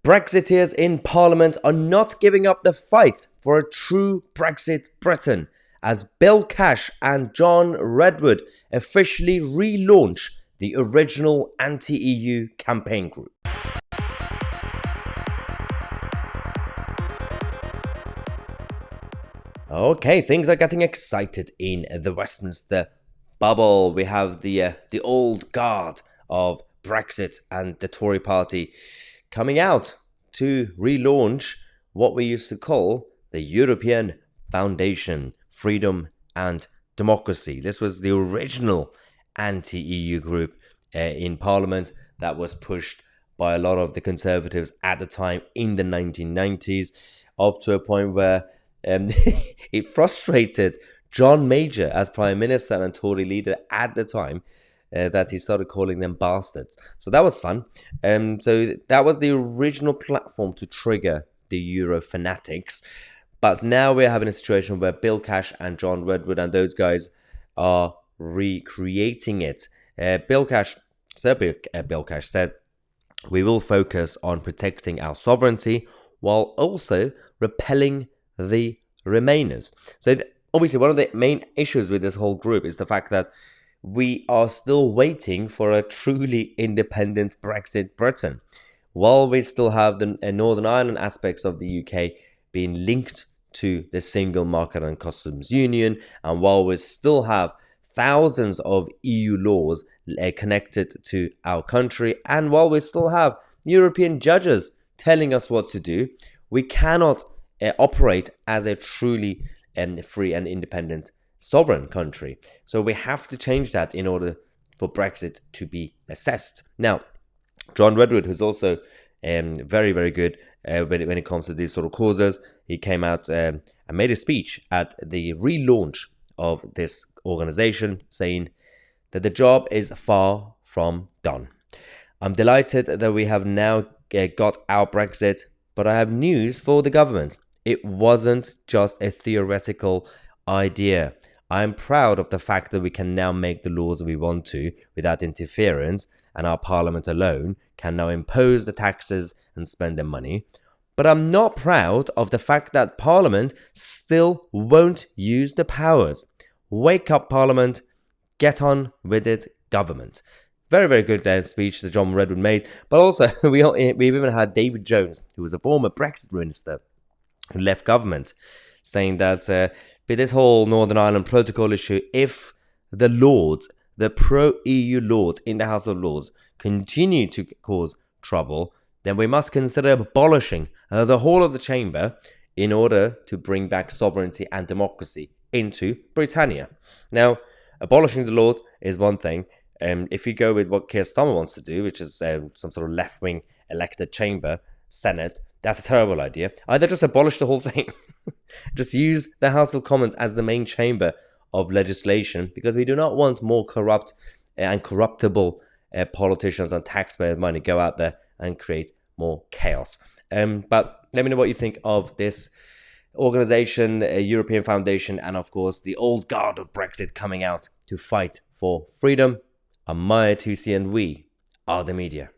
Brexiteers in Parliament are not giving up the fight for a true Brexit Britain as Bill Cash and John Redwood officially relaunch the original anti-EU campaign group. Okay, things are getting excited in the Westminster bubble. We have the old guard of Brexit and the Tory party coming out to relaunch what we used to call the European Foundation, Freedom and Democracy. This was the original anti-EU group in Parliament that was pushed by a lot of the Conservatives at the time in the 1990s, up to a point where it frustrated John Major as Prime Minister and Tory leader at the time, that he started calling them bastards. So that was fun. So that was the original platform to trigger the Euro fanatics. But now we're having a situation where Bill Cash and John Redwood and those guys are recreating it. Bill Cash said, we will focus on protecting our sovereignty while also repelling the Remainers. So obviously one of the main issues with this whole group is the fact that we are still waiting for a truly independent Brexit Britain. While we still have the Northern Ireland aspects of the UK being linked to the single market and customs union, and while we still have thousands of EU laws connected to our country, and while we still have European judges telling us what to do, we cannot operate as a truly free and independent sovereign country. So we have to change that in order for Brexit to be assessed. Now, John Redwood, who's also very, very good when it comes to these sort of causes, he came out and made a speech at the relaunch of this organization, saying that the job is far from done. I'm delighted that we have now got our Brexit, but I have news for the government. It wasn't just a theoretical idea. I'm proud of the fact that we can now make the laws we want to without interference, and our parliament alone can now impose the taxes and spend their money. But I'm not proud of the fact that parliament still won't use the powers. Wake up, parliament. Get on with it, government. Very, very good speech that John Redwood made. But also, we've even had David Jones, who was a former Brexit minister, who left government, saying that with this whole Northern Ireland Protocol issue, if the Lords, the pro-EU Lords in the House of Lords, continue to cause trouble, then we must consider abolishing the whole of the chamber in order to bring back sovereignty and democracy into Britannia. Now, abolishing the Lords is one thing. If you go with what Keir Starmer wants to do, which is some sort of left-wing elected chamber, Senate, that's a terrible idea. Either just abolish the whole thing, just use the House of Commons as the main chamber of legislation, because we do not want more corrupt and corruptible politicians and taxpayers' money go out there and create more chaos. But let me know what you think of this organization, European Foundation, and of course the old guard of Brexit coming out to fight for freedom. I'm Mahyar, Tousi, and we are the media.